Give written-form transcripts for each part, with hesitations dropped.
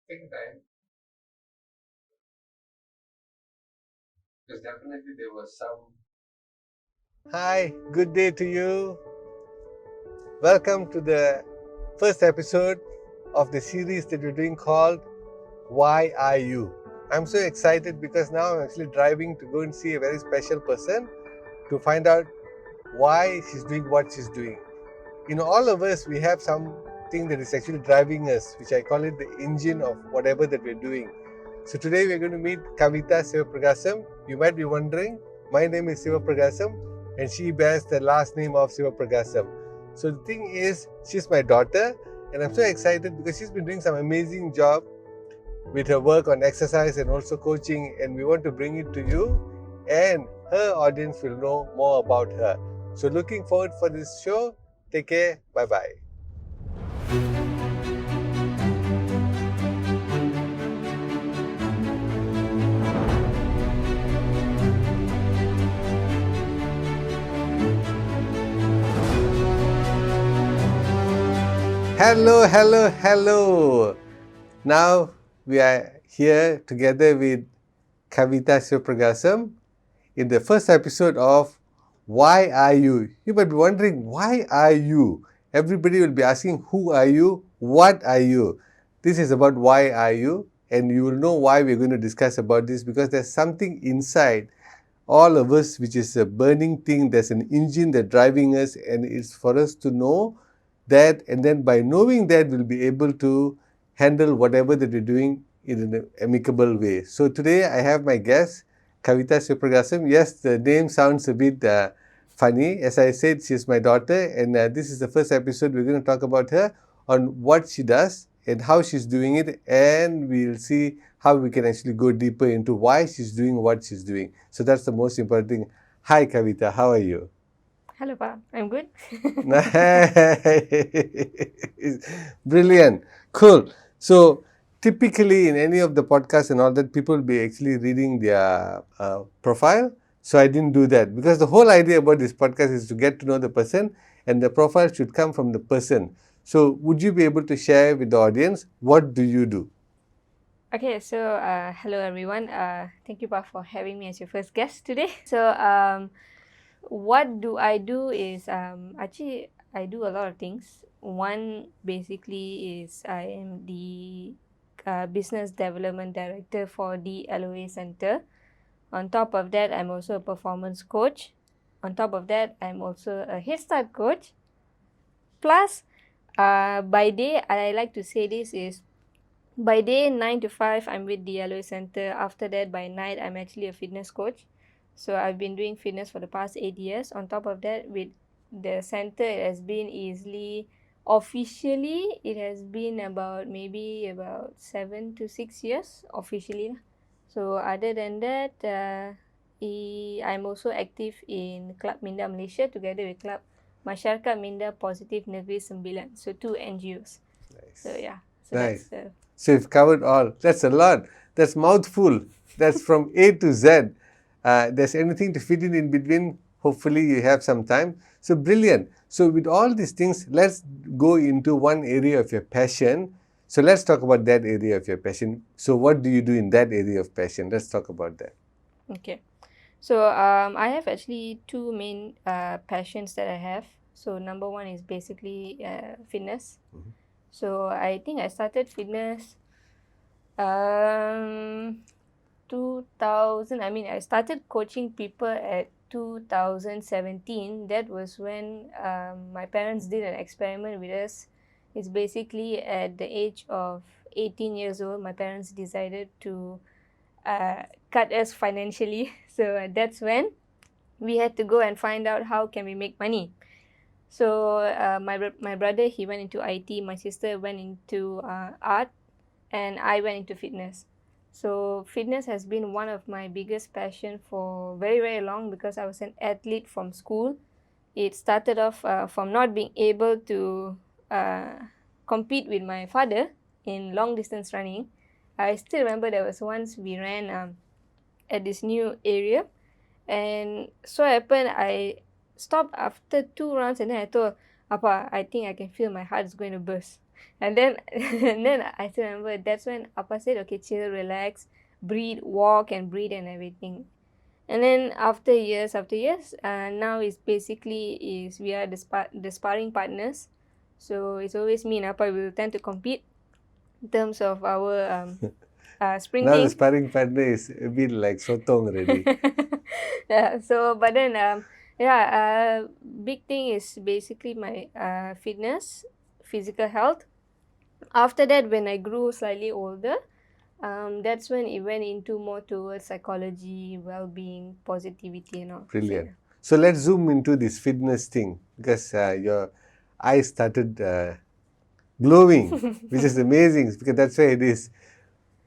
Take time, because definitely there was some. Hi, good day to you. Welcome to the first episode of the series that we're doing called Why Are You? I'm so excited because now I'm actually driving to go and see a very special person to find out why she's doing what she's doing. In all of us, we have something that is actually driving us, which I call it the engine of whatever that we're doing. So today we're going to meet Kavitha Sivapragasam. You might be wondering, my name is Sivapragasam and she bears the last name of Sivapragasam. So the thing is, she's my daughter and I'm so excited because she's been doing some amazing job with her work on exercise and also coaching, and we want to bring it to you and her audience will know more about her. So looking forward for this show. Take care. Bye bye. Hello, hello, hello. Now we are here together with Kavitha Sivapragasam in the first episode of Why Are You? You might be wondering, why are you? Everybody will be asking, who are you? What are you? This is about why are you? And you will know why we're going to discuss about this, because there's something inside all of us which is a burning thing. There's an engine that's driving us, and it's for us to know that, and then by knowing that, we'll be able to handle whatever that we're doing in an amicable way. So today I have my guest, Kavitha Sivapragasam. Yes, the name sounds a bit funny. As I said, she's my daughter, and this is the first episode. We're going to talk about her, on what she does and how she's doing it, and we'll see how we can actually go deeper into why she's doing what she's doing. So that's the most important thing. Hi Kavitha, how are you? Hello, Pa. I'm good. Nice. Brilliant. Cool. So typically in any of the podcasts and all that, people will be actually reading their profile. So I didn't do that because the whole idea about this podcast is to get to know the person, and the profile should come from the person. So would you be able to share with the audience, what do you do? Okay, so hello everyone. Thank you, Pa, for having me as your first guest today. So, what do I do is actually I do a lot of things. One basically is I am the business development director for the LOA Centre. On top of that, I'm also a performance coach. On top of that, I'm also a head start coach. Plus, by day, I like to say this is by day 9 to 5 I'm with the LOA Centre. After that, by night, I'm actually a fitness coach. So I've been doing fitness for the past 8 years. On top of that, with the centre, it has been easily officially it has been about maybe about 7 to 6 years officially. So other than that, I'm also active in Club Minda Malaysia together with Club Masyarakat Minda Positif Negeri Sembilan. So 2 NGOs. Nice. So yeah, so Nice. that's the So you've covered all. That's a lot. That's mouthful. That's from A to Z. There's anything to fit in between. Hopefully you have some time. So brilliant. So with all these things, let's go into one area of your passion. So let's talk about that area of your passion. So what do you do in that area of passion? Let's talk about that. okay. So I have actually two main passions that I have. So number one is basically fitness. Mhm. So I think I started fitness um 2000. I mean, I started coaching people at 2017. That was when my parents did an experiment with us. It's basically at the age of 18 years old, my parents decided to cut us financially. So that's when we had to go and find out how can we make money. So my brother, he went into IT, my sister went into art, and I went into fitness. So fitness has been one of my biggest passion for very, very long because I was an athlete from school. It started off from not being able to compete with my father in long distance running. I still remember there was once we ran at this new area, and so happened I stopped after 2 rounds, and then I told Appa, I think I can feel my heart is going to burst. And then and then I still remember that's when Appa said, okay, chill, relax, breathe, walk and breathe and everything. And then after years, now it's basically is we are the sparring partners. So it's always me and Appa will tend to compete in terms of our Now the sprinting. sparring partner is a bit like sotong already. Yeah. So, but then big thing is basically my fitness, physical health. After that, when I grew slightly older, that's when it went into more towards psychology, well-being, positivity, and all. Brilliant. So let's zoom into this fitness thing because your eyes started glowing, which is amazing because that's where it is.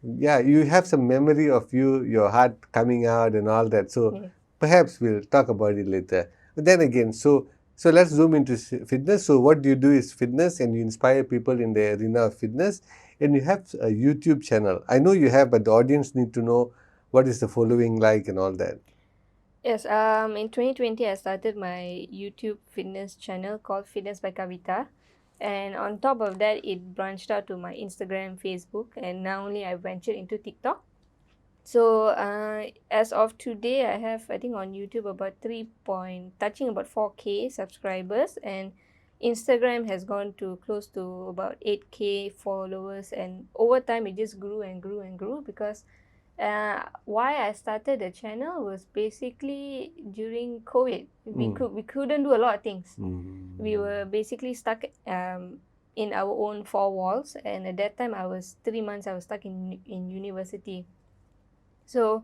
Yeah, you have some memory of your heart coming out and all that. So Yeah. perhaps we'll talk about it later. But then again, so let's zoom into fitness. So what you do is fitness, and you inspire people in the arena of fitness, and you have a YouTube channel. I know you have, but the audience need to know what is the following like and all that. Yes. In 2020, I started my YouTube fitness channel called Fitness by Kavitha. And on top of that, it branched out to my Instagram, Facebook, and now only I ventured into TikTok. So as of today, I have, I think, on YouTube about touching about 4K subscribers, and Instagram has gone to close to about 8K followers, and over time it just grew and grew and grew because why I started the channel was basically during COVID. We couldn't do a lot of things. We were basically stuck in our own four walls, and at that time I was 3 months I was stuck in university. So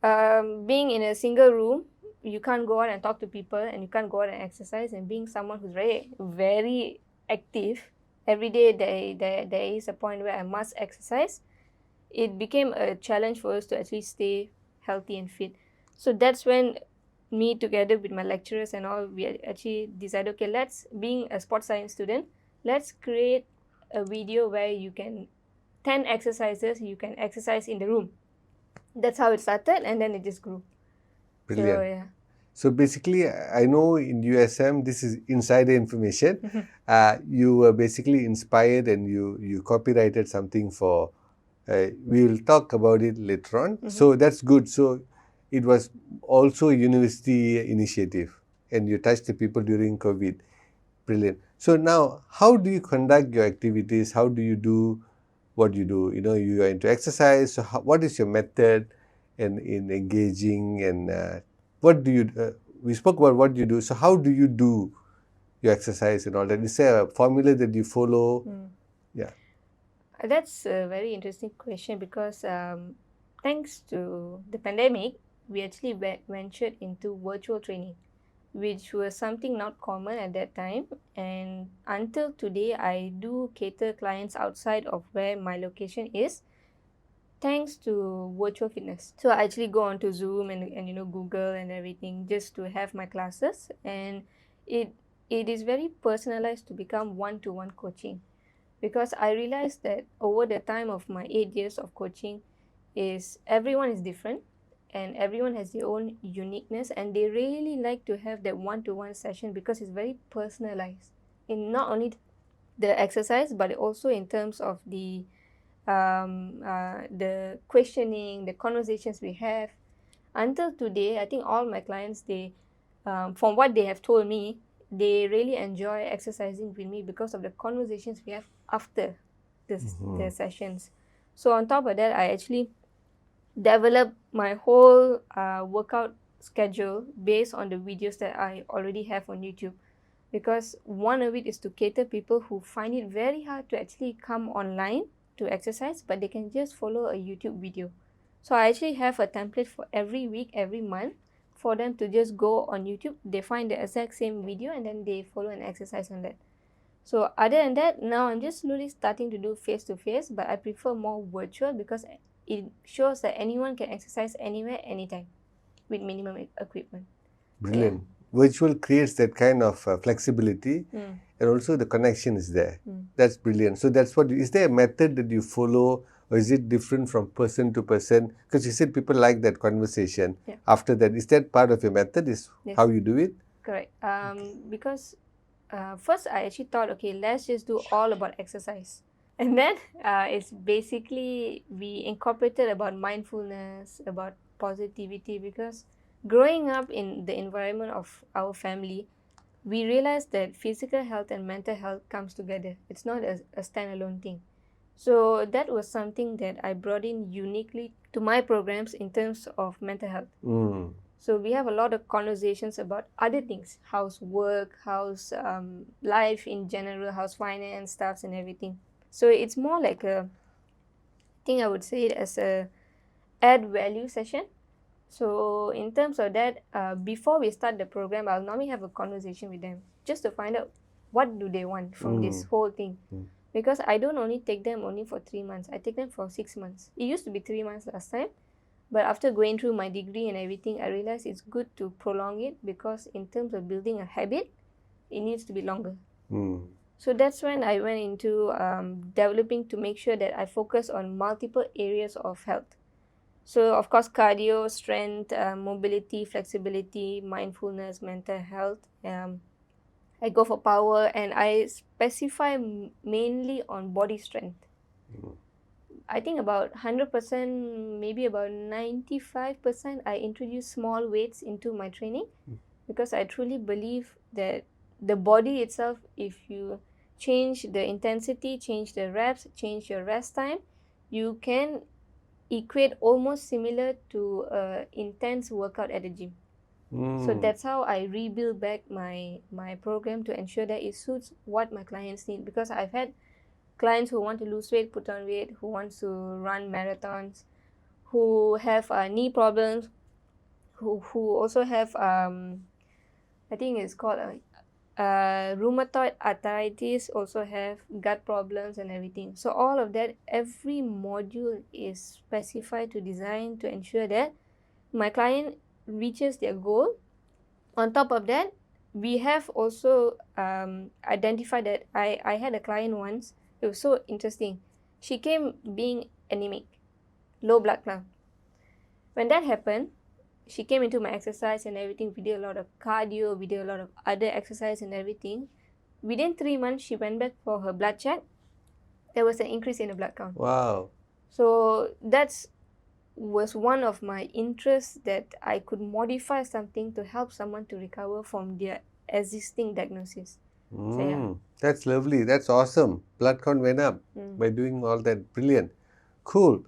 being in a single room, you can't go out and talk to people, and you can't go out and exercise. And being someone who's very, very active, every day there is a point where I must exercise. It became a challenge for us to actually stay healthy and fit. So that's when me together with my lecturers and all, we actually decided, okay, being a sports science student, let's create a video where you can 10 exercises you can exercise in the room. That's how it started, and then it just grew. Brilliant. So yeah. So basically, I know in USM, this is insider information. You were basically inspired and you copyrighted something for, we will talk about it later on. So that's good. So it was also a university initiative and you touched the people during COVID. Brilliant. So now, how do you conduct your activities? How do you do what you do? You know, you are into exercise. So what is your method in engaging and what do you, we spoke about what you do. So how do you do your exercise and all that? Is there a formula that you follow? Yeah. That's a very interesting question because thanks to the pandemic, we actually ventured into virtual training, which was something not common at that time. And until today, I do cater clients outside of where my location is, thanks to virtual fitness. So I actually go onto Zoom and Google and everything just to have my classes, and it is very personalized to become one-to-one coaching, because I realized that over the time of my 8 years of coaching is everyone is different and everyone has their own uniqueness, and they really like to have that one-to-one session because it's very personalized in not only the exercise but also in terms of the questioning, the conversations we have. Until today, I think all my clients, they from what they have told me, they really enjoy exercising with me because of the conversations we have after the sessions. So on top of that, I actually developed my whole workout schedule based on the videos that I already have on YouTube, because one of it is to cater people who find it very hard to actually come online to exercise, but they can just follow a YouTube video. So I actually have a template for every week, every month, for them to just go on YouTube, they find the exact same video, and then they follow and exercise on that. So other than that, now I'm just slowly starting to do face-to-face, but I prefer more virtual because it shows that anyone can exercise anywhere, anytime, with minimum equipment. Brilliant. Virtual creates that kind of flexibility, and also the connection is there. That's brilliant. So that's what, is there a method that you follow, or is it different from person to person? Because you said people like that conversation. After that, is that part of your method? Is how you do it? Correct. Because first I actually thought, okay, let's just do all about exercise. And then it's basically we incorporated about mindfulness, about positivity, because growing up in the environment of our family, we realized that physical health and mental health comes together. It's not a standalone thing. So that was something that I brought in uniquely to my programs in terms of mental health. So we have a lot of conversations about other things, how's work, how's life in general, how's finance, stuffs and everything. So it's more like a thing, I would say it as a add value session. So in terms of that, before we start the program, I'll normally have a conversation with them just to find out what do they want from this whole thing. Because I don't only take them only for 3 months, I take them for 6 months. It used to be 3 months last time, but after going through my degree and everything, I realized it's good to prolong it, because in terms of building a habit, it needs to be longer. So that's when I went into developing to make sure that I focus on multiple areas of health. So of course, cardio, strength, mobility, flexibility, mindfulness, mental health. I go for power, and I specify mainly on body strength. I think about 100%, maybe about 95%, I introduce small weights into my training, because I truly believe that the body itself, if you change the intensity, change the reps, change your rest time, you can equate almost similar to intense workout at the gym. So that's how I rebuild back my program to ensure that it suits what my clients need, because I've had clients who want to lose weight, put on weight, who wants to run marathons, who have knee problems, who also have I think it's called rheumatoid arthritis, also have gut problems and everything. So all of that, every module is specified to design to ensure that my client reaches their goal. On top of that, we have also identified that I had a client once. It was so interesting. She came being anemic, low blood count. When that happened, she came into my exercise and everything. We did a lot of cardio, we did a lot of other exercise and everything. Within 3 months, she went back for her blood check. There was an increase in the blood count. Wow. So that's was one of my interests, that I could modify something to help someone to recover from their existing diagnosis. So, yeah. That's lovely. That's awesome. Blood count went up by doing all that. Brilliant. Cool.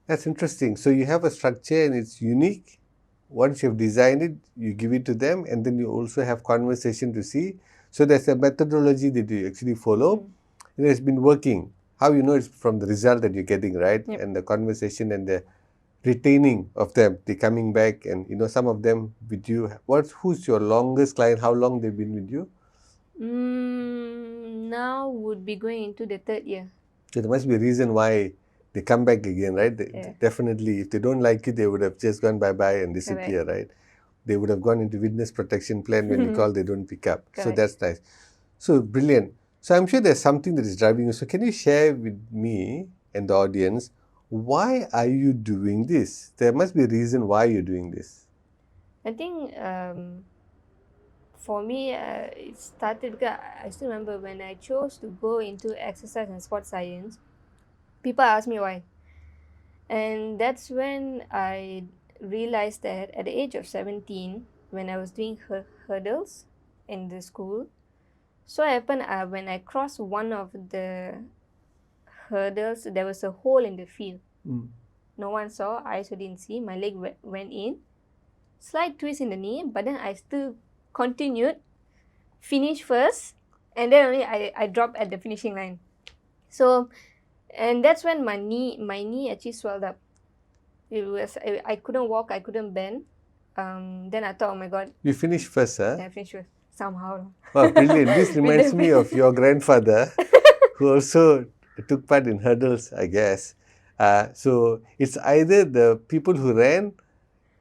That's interesting. So you have a structure and it's unique. Once you've designed it, you give it to them, and then you also have conversation to see. So there's a methodology that you actually follow. And it's been working. How you know it's from the result that you're getting, right? Yep. And the conversation and the retaining of them, they coming back, and some of them with you. Who's your longest client? How long they've been with you? Now would be going into the 3rd year. So there must be a reason why they come back again, right? Definitely, if they don't like you, they would have just gone bye-bye and disappear, right? They would have gone into witness protection plan. When you call, they don't pick up. Correct. So that's nice. So brilliant. So I'm sure there's something that is driving you. So can you share with me and the audience, why are you doing this? There must be a reason why you're doing this. I think for me, it started because I still remember when I chose to go into exercise and sports science, people ask me why. And that's when I realized that at the age of 17, when I was doing hurdles in the school, so happened when I crossed one of the hurdles, there was a hole in the field. No one saw, I also didn't see. My leg went in. Slight twist in the knee, but then I still continued, finished first, and then only I dropped at the finishing line. So, and that's when my knee actually swelled up. It was I couldn't walk, I couldn't bend. Then I thought, oh my God. You finished first, huh? Yeah, I finished first somehow. Wow, brilliant. This reminds me of your grandfather, who also took part in hurdles, I guess. So it's either the people who ran,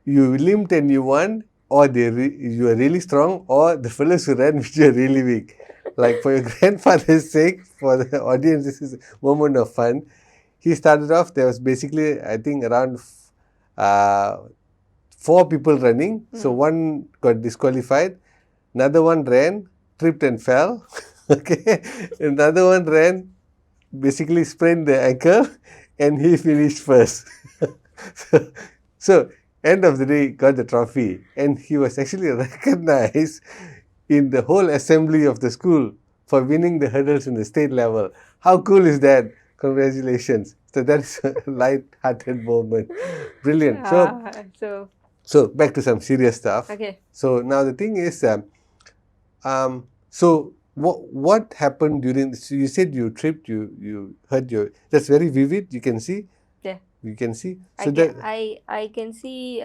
you limped and you won, or you are really strong, or the fellows who ran which are really weak. Like for your grandfather's sake, for the audience, this is a moment of fun. He started off, there was basically, I think, around 4 people running. So one got disqualified, another one ran, tripped and fell. Okay. Another one ran, basically sprained the ankle, and he finished first. so, so, end of the day, got the trophy, and he was actually recognized in the whole assembly of the school for winning the hurdles in the state level. How cool is that? Congratulations. So that's a light-hearted moment. Brilliant. So back to some serious stuff. Okay. So now the thing is, so what happened during? So you said you tripped. You hurt your. That's very vivid. You can see. Yeah. You can see. So I can see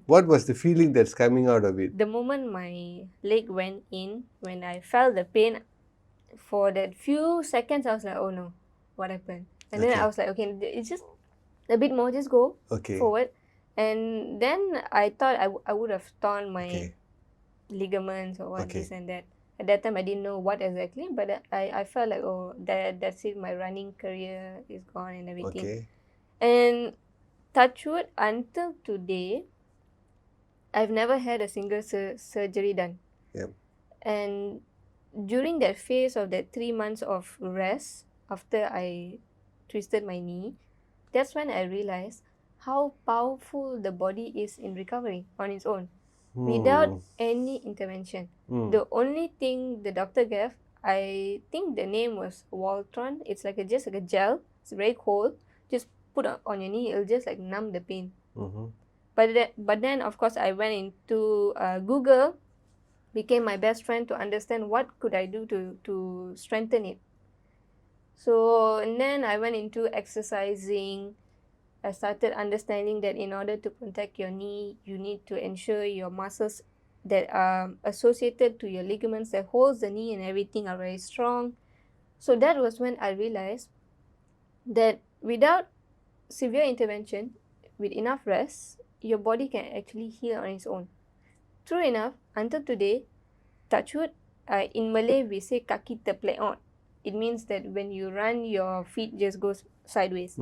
what was the feeling that's coming out of it? the moment my leg went in, when I felt the pain, for that few seconds I was like, oh no, what happened? And then I was like, okay, it's just a bit more, just go forward. And then I thought I would have torn my ligaments or what, this and that. At that time I didn't know what exactly, but I felt like, oh, that's it, my running career is gone and everything. And touch wood, until today, I've never had a single surgery done. Yep. And during that phase of that 3 months of rest, after I twisted my knee, that's when I realized how powerful the body is in recovering on its own, without any intervention. The only thing the doctor gave, I think the name was Voltron. It's like just like a gel. It's very cold. Just put on your knee. It'll just like numb the pain. But then of course I went into Google, became my best friend to understand what could I do to strengthen it. So, and then I went into exercising. I started understanding that in order to protect your knee, you need to ensure your muscles that are associated to your ligaments that holds the knee and everything are very strong. So that was when I realized that without severe intervention, with enough rest, your body can actually heal on its own. True enough, until today, touch wood, in Malay we say kaki terpleot. It means that when you run, your feet just goes sideways.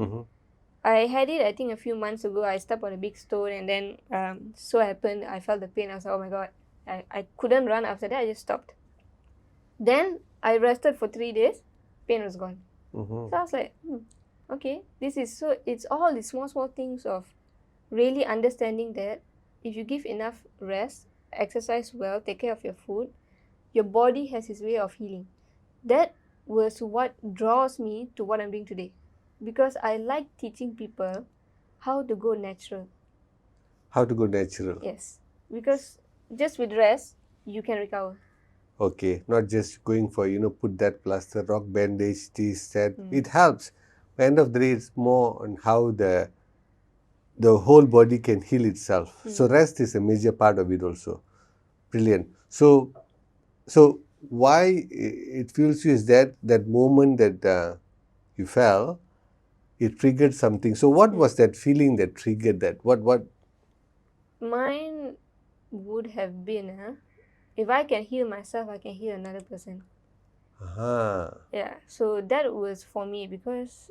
I had it, I think, a few months ago. I stepped on a big stone, and then so happened I felt the pain. I was like, oh my god, I couldn't run after that. I just stopped. Then I rested for 3 days. Pain was gone. So I was like, okay, this is so. It's all the small things of really understanding that if you give enough rest, exercise well, take care of your food, your body has its way of healing. That was what draws me to what I'm doing today, because I like teaching people how to go natural. How to go natural? Yes, because just with rest, you can recover. Okay, not just going for, put that plaster, rock bandage, this, that. It helps. At the end of the day, it's more on how the whole body can heal itself. So rest is a major part of it also. Brilliant. So why it feels you is that moment that you fell, it triggered something. So what was that feeling that triggered that? What? Mine would have been, if I can heal myself, I can heal another person. Yeah, so that was for me, because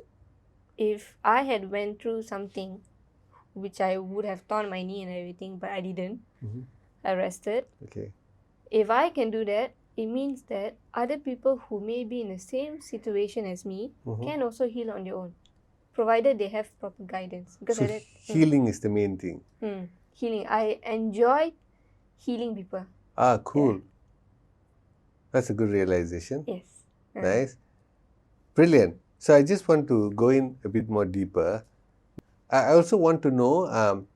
if I had went through something which I would have torn my knee and everything, but I didn't. I rested. Okay. If I can do that, it means that other people who may be in the same situation as me can also heal on their own, provided they have proper guidance. Because so healing is the main thing. Healing. I enjoy healing people. Cool. Yeah. That's a good realization. Yes. Nice. Brilliant. So I just want to go in a bit more deeper. I also want to know,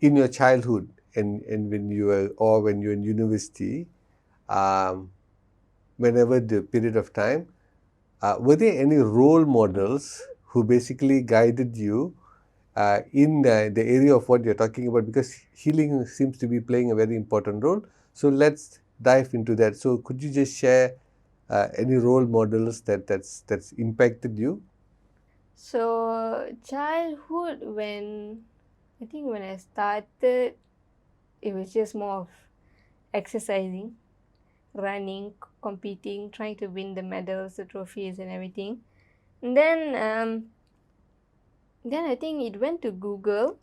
in your childhood and when you were in university, whenever the period of time, were there any role models who basically guided you in the area of what you're talking about? Because healing seems to be playing a very important role. So let's dive into that. So could you just share any role models that's impacted you? So childhood, when I started, it was just more of exercising, running, competing, trying to win the medals, the trophies and everything. And then I think it went to Google.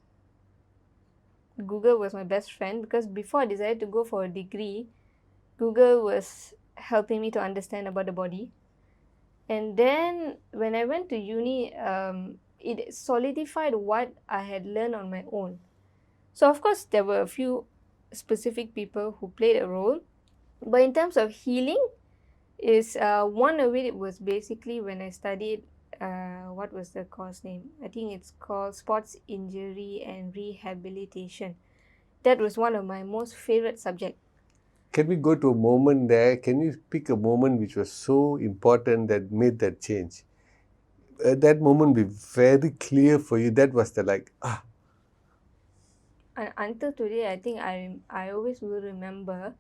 Google was my best friend, because before I decided to go for a degree, Google was helping me to understand about the body. And then when I went to uni, it solidified what I had learned on my own. So of course there were a few specific people who played a role, but in terms of healing, is one of it was basically when I studied what was the course name? I think it's called Sports Injury and Rehabilitation. That was one of my most favorite subjects. Can we go to a moment there? Can you pick a moment which was so important that made that change? That moment be very clear for you. That was the like, Until today, I think I always will remember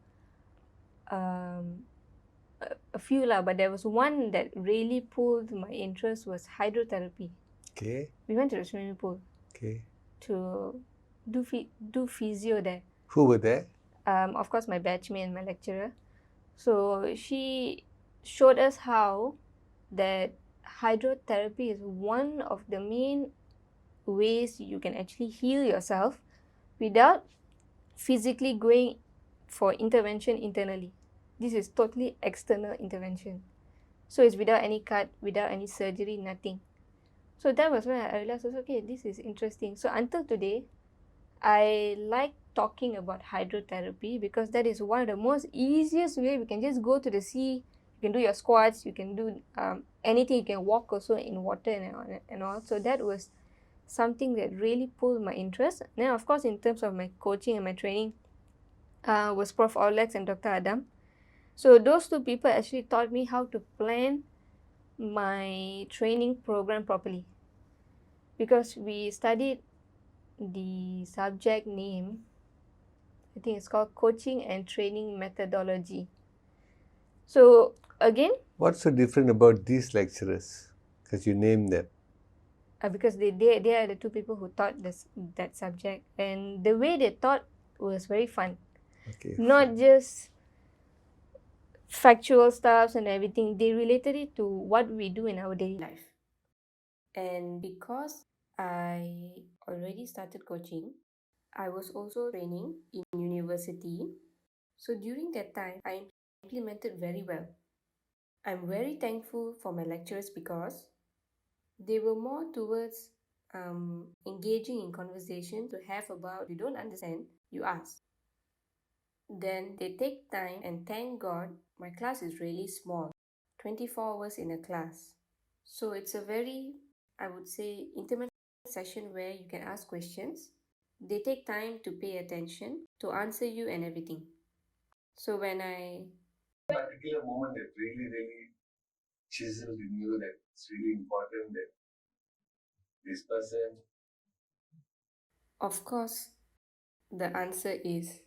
a few lah, but there was one that really pulled my interest was hydrotherapy. okay, We went to the swimming pool okay. to do physio there. Who were there? Of course, my batchmate and my lecturer. So she showed us how that hydrotherapy is one of the main ways you can actually heal yourself without physically going for intervention internally. This is totally external intervention. So it's without any cut, without any surgery, nothing. So that was when I realized, okay, this is interesting. So until today, I like talking about hydrotherapy because that is one of the most easiest way. We can just go to the sea, you can do your squats, you can do anything, you can walk also in water and all. So that was something that really pulled my interest. Then of course in terms of my coaching and my training was Prof. Olex and Dr. Adam. So those two people actually taught me how to plan my training program properly, because we studied the subject name, I think it's called Coaching and Training Methodology. So again, What's so different about these lecturers? Because you named them. because they are the two people who taught that subject, and the way they taught was very fun. Okay. Not just factual stuff and everything, they related it to what we do in our daily life. And because I already started coaching, I was also training in university. So during that time, I implemented very well. I'm very thankful for my lecturers because they were more towards engaging in conversation to have about, you don't understand, you ask. Then they take time, and thank God my class is really small, 24 hours in a class. So it's a very, I would say, intimate session where you can ask questions. They take time to pay attention, to answer you and everything. So when I Particular moment that really chiseled in you that it's really important that this person. Of course, the answer is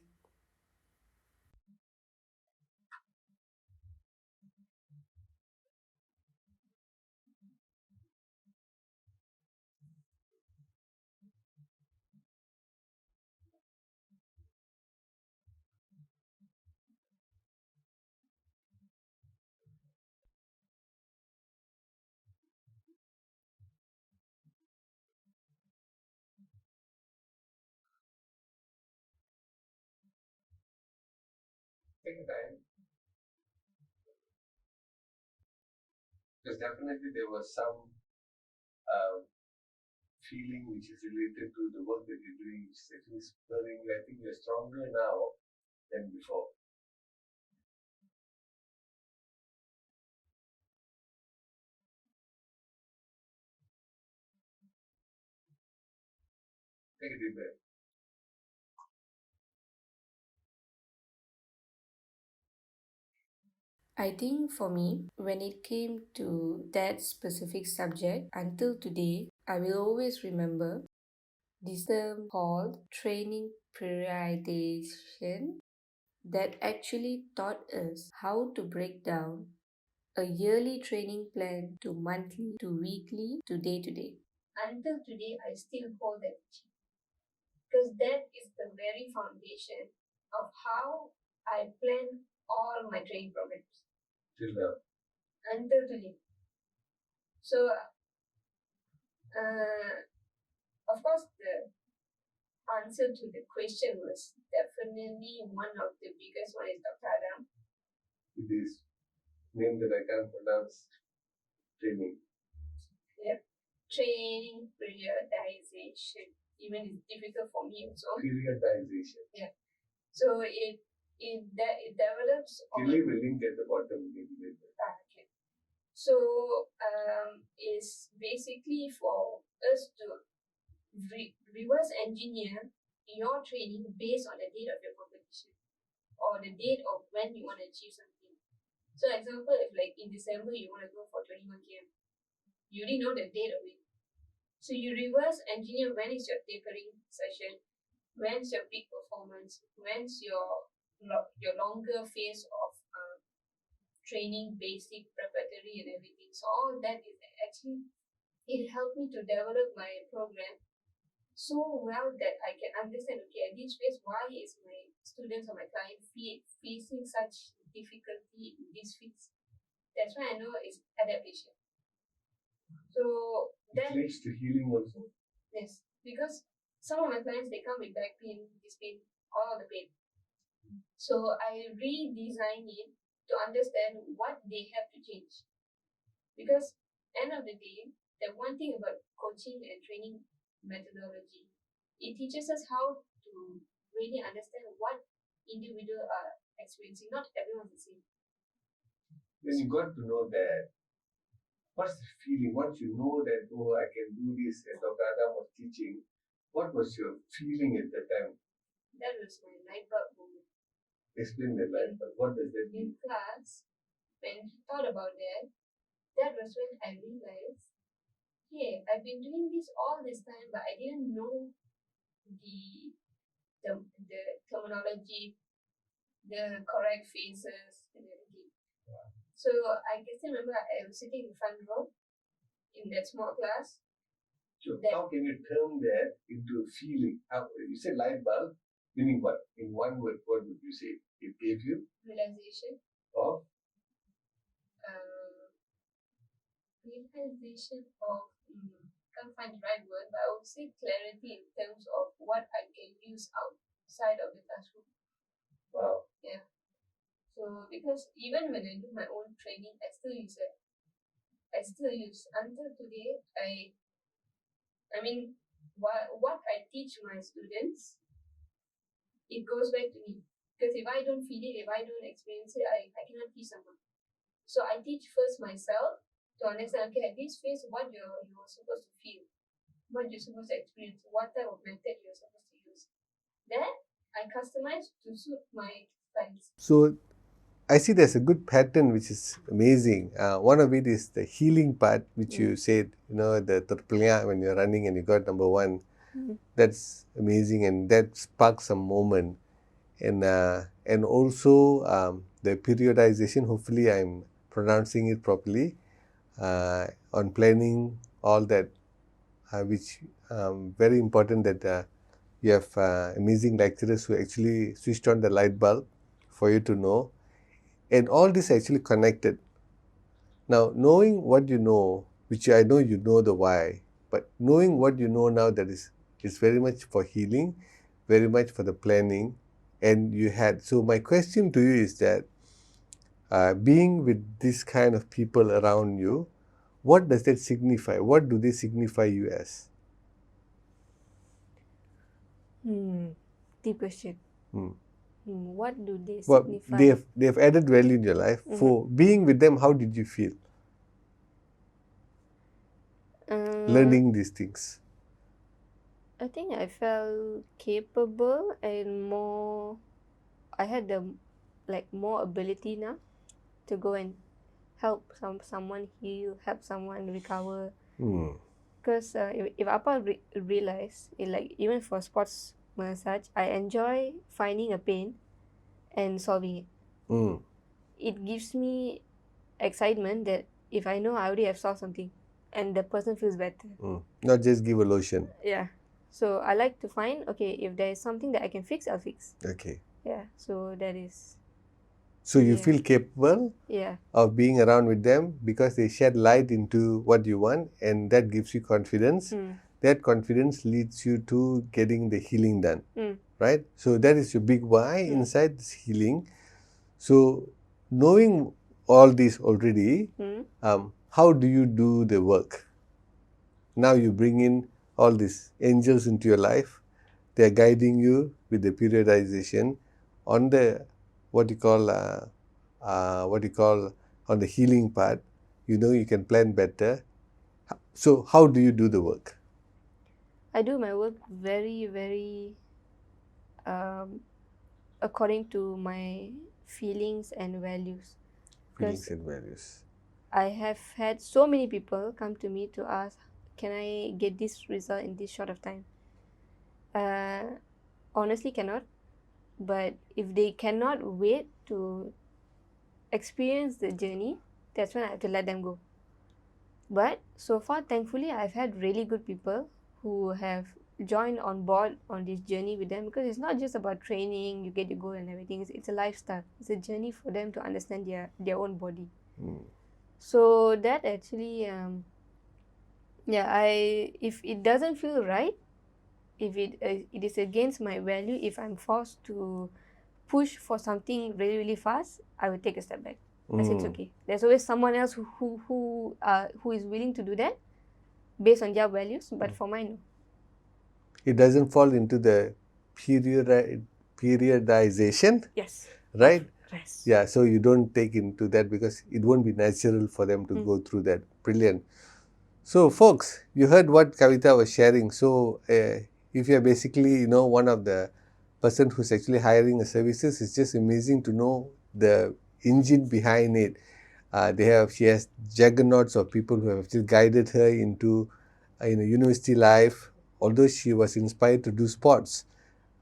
Take time. Because definitely there was some feeling which is related to the work that you're doing, which is actually spurring. I think you're stronger now than before. Take a deep breath. I think for me, when it came to that specific subject, until today, I will always remember this term called training periodization that actually taught us how to break down a yearly training plan to monthly, to weekly, to day to day. Until today, I still hold that because that is the very foundation of how I plan all my training programs Till now. until today. So, of course, the answer to the question was definitely one of the biggest one is Dr. Adam. with this name that I can't pronounce, training. Yep. Training periodization. Even it's difficult for me also. Periodization. Yeah. So it develops Can you leave a link at the bottom? Okay. So is basically for us to reverse engineer your training based on the date of your competition or the date of when you want to achieve something. So example, if like in December you want to go for 21 km, you already know the date of it. So you reverse engineer when is your tapering session, when's your peak performance, when's your longer phase of training, basic, preparatory and everything. So all that is actually, it helped me to develop my program so well that I can understand, okay, at this phase, why is my students or my client facing such difficulty in this phase? That's why I know it's adaptation. So that leads to healing also. Yes, because some of my clients, they come with back pain, this pain, all the pain. So I redesign it to understand what they have to change. Because end of the day, the one thing about coaching and training methodology, it teaches us how to really understand what individuals are experiencing. Not everyone's the same. Then you got to know that. What's the feeling? Once you know that, oh, I can do this, as Dr. Adam was teaching, what was your feeling at that time? That was my light bulb moment. Explain the light bulb. What does that mean? In class, when I thought about that was when I realized, hey, I've been doing this all this time, but I didn't know the terminology, the correct phases, and everything. So I can still remember I was sitting in the front row in that small class. So how can you turn that into a feeling? How, you said light bulb, meaning what? In one word, what would you say? It gave you realization of can't find the right word, but I would say clarity in terms of what I can use outside of the classroom. Wow. Yeah. So because even when I do my own training, I still use it. Until today. I mean, what I teach my students, it goes back to me. Because if I don't feel it, if I don't experience it, I cannot teach someone. So I teach first myself to understand, okay, at this phase, what you're supposed to feel, what you're supposed to experience, what type of method you're supposed to use. Then I customize to suit my clients. So I see there's a good pattern which is amazing. One of it is the healing part, which you said, the terpeliak when you're running and you got number one. That's amazing, and that sparks a moment. And also the periodization, hopefully I'm pronouncing it properly, on planning, all that, which very important that you have amazing lecturers who actually switched on the light bulb for you to know. And all this actually connected. Now, knowing what you know, which I know you know the why, but knowing what you know now, that is very much for healing, very much for the planning, and you had. So my question to you is that, being with this kind of people around you, what does that signify? What do they signify you as? Deep question. What do they Well, signify? they have added value in your life. For being with them, how did you feel? Learning these things. I think I felt capable and I had more ability now to go and help someone heal, help someone recover. Because if Appa realize, even for sports massage, I enjoy finding a pain and solving it. It gives me excitement that if I know I already have solved something and the person feels better. Not just give a lotion. Yeah. So I like to find, okay, if there is something that I can fix, I'll fix. Okay. Yeah. So that is. So you feel capable of being around with them because they shed light into what you want, and that gives you confidence. That confidence leads you to getting the healing done, right? So that is your big why inside this healing. So knowing all this already, how do you do the work? Now you bring in all these angels into your life. They are guiding you with the periodization on the what you call on the healing part. You know you can plan better. So how do you do the work? I do my work very, very according to my feelings and values. Feelings and values. I have had so many people come to me to ask, can I get this result in this short of time? Honestly, cannot. But if they cannot wait to experience the journey, that's when I have to let them go. But so far, thankfully, I've had really good people who have joined on board on this journey with them, because it's not just about training, you get your goal and everything. It's a lifestyle. It's a journey for them to understand their own body. So that actually, if it doesn't feel right, if it is against my value, if I'm forced to push for something really, really fast, I will take a step back. I say it's okay. There's always someone else who is willing to do that based on their values, but for mine, no. It doesn't fall into the periodization. Yes. Right? Yes. Yeah, so you don't take into that because it won't be natural for them to go through that. Brilliant. So, folks, you heard what Kavita was sharing. So, if you're basically, one of the person who's actually hiring the services, it's just amazing to know the engine behind it. She has juggernauts of people who have actually guided her into, university life. Although she was inspired to do sports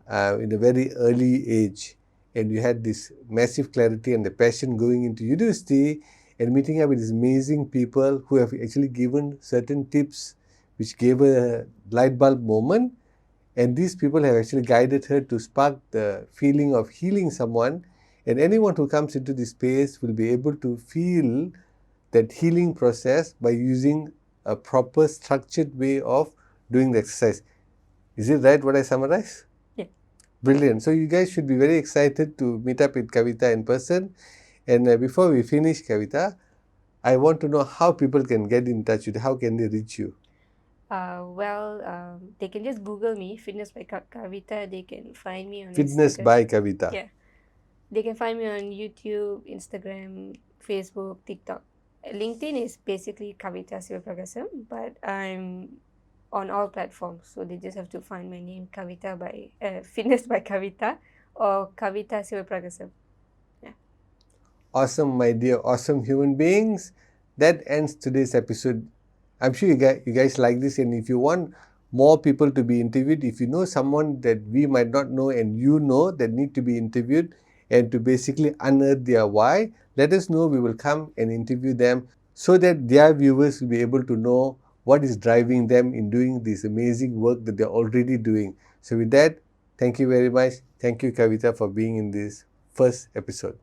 in a very early age, and you had this massive clarity and the passion going into university and meeting up with these amazing people who have actually given certain tips which gave her a light bulb moment, and these people have actually guided her to spark the feeling of healing someone, and anyone who comes into this space will be able to feel that healing process by using a proper structured way of doing the exercise. Is it right what I summarize? Yeah. Brilliant. So you guys should be very excited to meet up with Kavita in person. And before we finish, Kavita, I want to know how people can get in touch with you. How can they reach you? They can just Google me, Fitness by Kavita. They can find me on Fitness Instagram. by Kavita. Yeah. They can find me on YouTube, Instagram, Facebook, TikTok. LinkedIn is basically Kavitha Sivapragasam, but I'm on all platforms. So they just have to find my name, Kavita by Fitness by Kavita or Kavitha Sivapragasam. Yeah. Awesome, my dear, awesome human beings. That ends today's episode. I'm sure you guys like this, and if you want more people to be interviewed, if you know someone that we might not know and you know that need to be interviewed and to basically unearth their why, let us know. We will come and interview them so that their viewers will be able to know what is driving them in doing this amazing work that they're already doing. So with that, thank you very much. Thank you, Kavita, for being in this first episode.